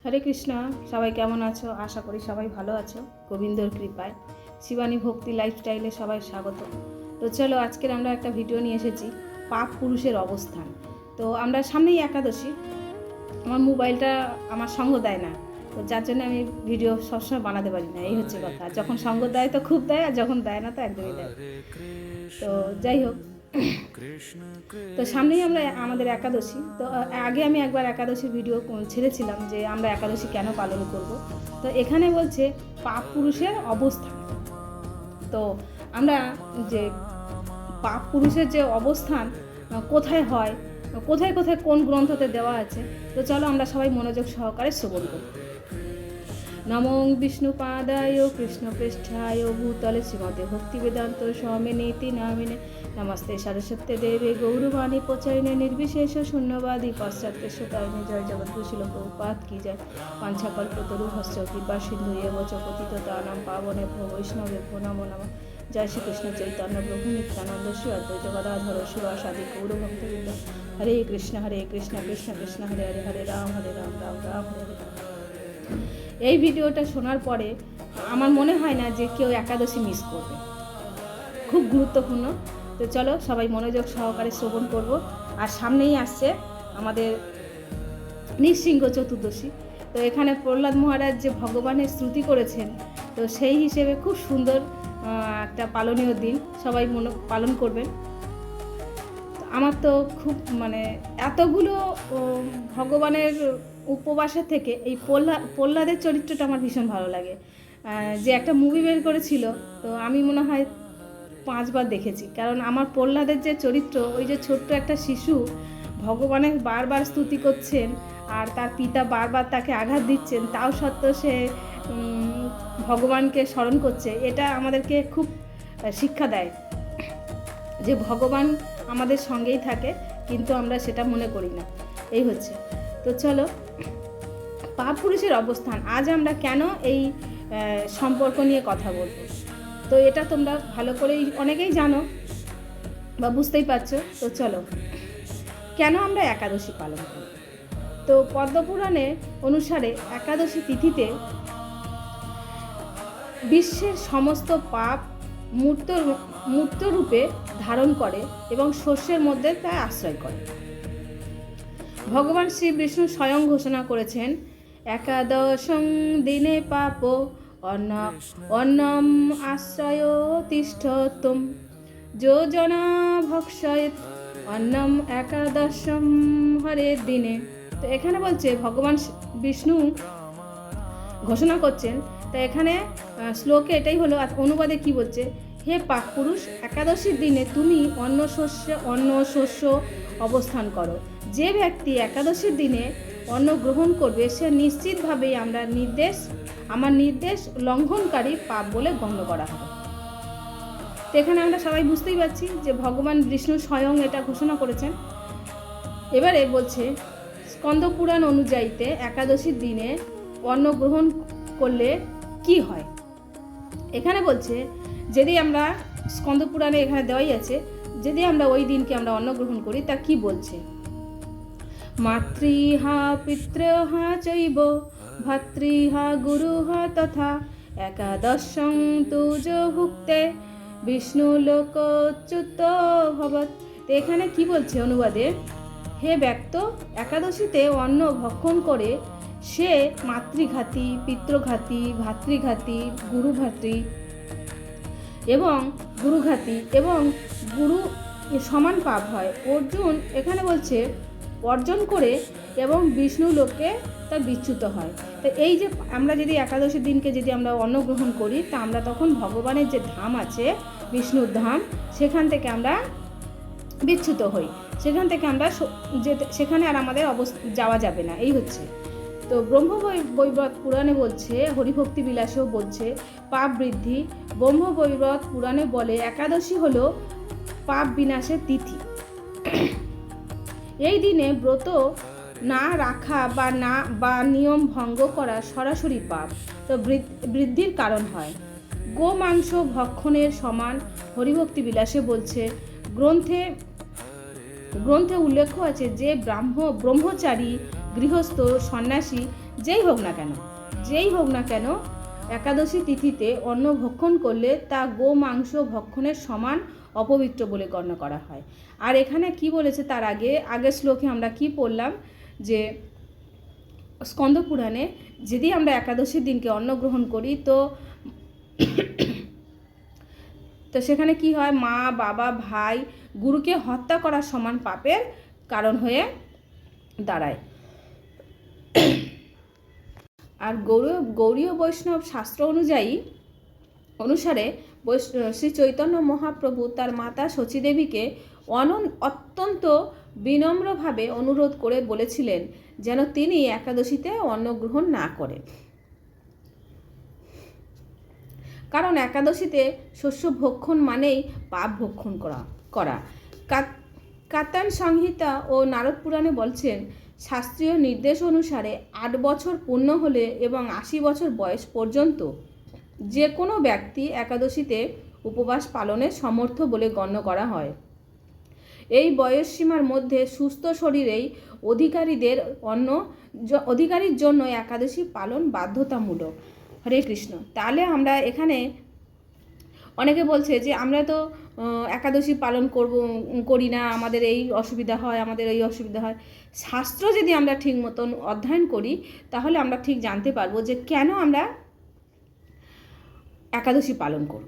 হরে কৃষ্ণ। সবাই কেমন আছো? আশা করি সবাই ভালো আছো। গোবিন্দর কৃপায় শিবানী ভক্তি লাইফস্টাইলে সবাই স্বাগত। তো চলো, আজকের আমরা একটা ভিডিও নিয়ে এসেছি, পাপ পুরুষের অবস্থান। তো আমরা সামনেই একাদশী, আমার মোবাইলটা আমার সঙ্গ দেয় না, তো যার জন্য আমি ভিডিও সবসময় বানাতে পারি না। এই হচ্ছে কথা, যখন সঙ্গ দেয় তো খুব দেয়, আর যখন দেয় না তো একদমই দেয়। তো যাই হোক, তো সামনেই আমরা আমাদের একাদশী। তো আগে আমি একবার একাদশীর ভিডিও ছেড়েছিলাম যে আমরা একাদশী কেন পালন করব। তো এখানে বলছে পাপ পুরুষের অবস্থান। তো আমরা যে পাপ পুরুষের যে অবস্থান কোথায় হয়, কোথায় কোথায় কোন গ্রন্থতে দেওয়া আছে, তো চলো আমরা সবাই মনোযোগ সহকারে শ্রবণ করি। নমো বিষ্ণুপাদায় কৃষ্ণপৃষ্ঠায় ভূতলে শ্রীমতে ভক্তিবেদান্ত স্বামিনীতি নামিনে নমস্তে সরস্বতী দেবে গৌরবাণী প্রচারিণে নির্বিশেষ শূন্যবাদী পাশ্চাত্য তারিণী জয় জগৎগুরু শিল প্রভুপাদ কি যায় পাঞ্ছাকল্পতরু হস্য কৃপা সিন্ধু এবচ পতিত তানাম পাবনে বৈষ্ণবে নমো নমঃ। জয় শ্রীকৃষ্ণ চৈতন্য প্রভু নিত্যানন্দ শ্রী অদ্বৈত গদাধর শিবাসাদি গৌরভক্তবৃন্দ। হরে কৃষ্ণ কৃষ্ণ কৃষ্ণ হরে হরে, হরে রাম রাম রাম হরে হরে। এই ভিডিওটা শোনার পরে আমার মনে হয় না যে কেউ একাদশী মিস করবে, খুব গুরুত্বপূর্ণ। তো চলো সবাই মনোযোগ সহকারে শ্রবণ করব। আর সামনেই আসছে আমাদের নৃসিংহ চতুর্দশী। তো এখানে প্রহ্লাদ মহারাজ যে ভগবানের স্তুতি করেছেন, তো সেই হিসেবে খুব সুন্দর একটা পালনীয় দিন, সবাই পালন করবেন। আমার তো খুব এতগুলো ভগবানের উপবাসের থেকে এই প্রহ্লাদের চরিত্রটা আমার ভীষণ ভালো লাগে। যে একটা মুভি বের করেছিল, তো আমি মনে হয় 5 বার দেখেছি। কারণ আমার প্রহ্লাদের যে চরিত্র, ওই যে ছোট্ট একটা শিশু ভগবানের বারবার স্তুতি করছেন, আর তার পিতা বারবার তাকে আঘাত দিচ্ছেন, তাও সত্ত্বেও সে ভগবানকে স্মরণ করছে। এটা আমাদেরকে খুব শিক্ষা দেয় যে ভগবান আমাদের সঙ্গেই থাকে, কিন্তু আমরা সেটা মনে করি না। এই হচ্ছে। তো চলো, পাপ পুরুষের অবস্থান, আজ আমরা কেন এই সম্পর্ক নিয়ে কথা বলবো। তো এটা তোমরা ভালো করেই অনেকেই জানো বা বুঝতেই পারছো। তো চলো, কেন আমরা একাদশী পালন করি। তো পদ্মপুরাণে অনুসারে একাদশী তিথিতে বিশ্বের সমস্ত পাপ মূর্ত রূপে ধারণ করে এবং শস্যের মধ্যে তা আশ্রয় করে। ভগবান শ্রী বিষ্ণু স্বয়ং ঘোষণা করেছেন, একাদশং দিনে পাপ অন্নম আশ্রয় তিষ্ঠতম যোজনা ভক্ষয়েত অন্নম একাদশম হরের দিনে। তো এখানে বলছে ভগবান বিষ্ণু ঘোষণা করছেন। তো এখানে শ্লোকে এটাই হলো, অনুবাদে কি বলছে, হে পাপ পুরুষ, একাদশীর দিনে তুমি অন্ন শস্য অবস্থান করো। যে ব্যক্তি একাদশীর দিনে অন্ন গ্রহণ করবে সে নিশ্চিতভাবেই আমার নির্দেশ লঙ্ঘনকারী পাপ বলে গণ্য করা হবে। তো এখানে আমরা সবাই বুঝতেই পারছি যে ভগবান বিষ্ণু স্বয়ং এটা ঘোষণা করেছেন। এবারে বলছে, স্কন্দ পুরাণ অনুযায়ীতে একাদশীর দিনে অন্ন গ্রহণ করলে কি হয়। এখানে বলছে, যদি আমরা স্কন্দ পুরাণে এখানে দেওয়াই আছে, যদি আমরা ওই দিনকে আমরা অন্ন গ্রহণ করি, তা কি বলছে, মাতৃহা পিতৃহা চৈব ভাতৃহা গুরুহা তথা একাদশং তুজ ভুক্তে বিষ্ণু লোকচ্যুত ভবৎ। তো এখানে কি বলছে অনুবাদে, হে ব্যক্ত, একাদশীতে অন্ন ভক্ষণ করে সে মাতৃঘাতী, পিতৃঘাতী, ভাতৃঘাতী, গুরুঘাতী এবং গুরুঘাতী এবং গুরু সমান পাপ হয় অর্জুন এখানে বলছে অর্জন করে এবং বিষ্ণু লোককে তা বিচ্যুত হয়। তো এই যে আমরা যদি একাদশীর দিনকে যদি আমরা অন্ন গ্রহণ করি, তা আমরা তখন ভগবানের যে ধাম আছে, বিষ্ণুর ধাম, সেখান থেকে আমরা বিচ্যুত হই, সেখান থেকে আমরা সেখানে আর আমাদের যাওয়া যাবে না। এই হচ্ছে। তো ব্রহ্মবৈবর্ত পুরাণে বলছে, হরিভক্তি বিলাসেও বলছে পাপ বৃদ্ধি। ব্রহ্মবৈবর্ত পুরাণে বলে একাদশী হলো পাপ বিনাশের তিথি। এই দিনে ব্রত না রাখা বা নিয়ম ভঙ্গ করা সরাসরি পাপ, তো বৃদ্ধির কারণ হয়। গো মাংস ভক্ষণের সমান হরিভক্তি বিলাসে বলছে। গ্রন্থে উল্লেখ আছে যে ব্রহ্মচারী, গৃহস্থ, সন্ন্যাসী যেই হোক না কেন একাদশী তিথিতে অন্ন ভক্ষণ করলে তা গো মাংস ভক্ষণের সমান অপবিত্র বলে গণ্য করা হয়। আর এখানে কি বলেছে তার আগের শ্লোকে আমরা কি পড়লাম যে স্কন্দ পুরাণে যদি আমরা একাদশীর দিনকে অন্ন গ্রহণ করি তো সেখানে কি হয়, মা বাবা ভাই গুরুকে হত্যা করার সমান পাপের কারণ হয়ে দাঁড়ায়। আর গৌড়ীয় বৈষ্ণব শাস্ত্র অনুসারে শ্রী চৈতন্য মহাপ্রভু তার মাতা শচীদেবীকে অত্যন্ত বিনম্রভাবে অনুরোধ করে বলেছিলেন যেন তিনি একাদশীতে অন্ন গ্রহণ না করেন, কারণ একাদশীতে শস্য ভক্ষণ মানেই পাপ ভক্ষণ করা। কাত্যায়ন সংহিতা ও নারদ পুরাণে বলছেন, শাস্ত্রীয় নির্দেশ অনুসারে 8 বছর পূর্ণ হলে এবং 80 বছর বয়স পর্যন্ত যে কোনো ব্যক্তি একাদশীতে উপবাস পালনের সমর্থ বলে গণ্য করা হয়। এই বয়স সীমার মধ্যে সুস্থ শরীরেই অধিকারীর জন্য একাদশী পালন বাধ্যতামূলক। হরে কৃষ্ণ। তাহলে আমরা এখানে অনেকে বলছে যে আমরা তো একাদশী পালন করি না, আমাদের এই অসুবিধা হয়, শাস্ত্র যদি আমরা ঠিক মতন অধ্যয়ন করি তাহলে আমরা ঠিক জানতে পারবো যে কেন আমরা একাদশী পালন করব।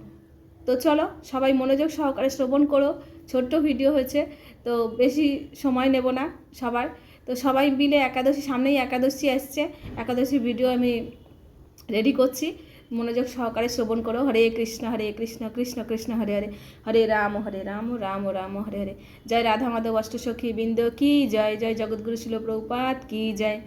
তো চলো সবাই মনোযোগ সহকারে শ্রবণ করো। ছোট্ট ভিডিও হয়েছে, তো বেশি সময় নেব না তো সবাই মিলে সামনেই একাদশী আসছে, একাদশী ভিডিও আমি রেডি করছি, মনোযোগ সহকারে শ্রবণ করো। হরে কৃষ্ণ কৃষ্ণ কৃষ্ণ হরে হরে, হরে রাম রাম রাম হরে হরে। জয় রাধা মাধব অষ্টসখী বৃন্দ কি জয়, জয় জগৎগুরু শিল প্রভুপাদ কি জয়।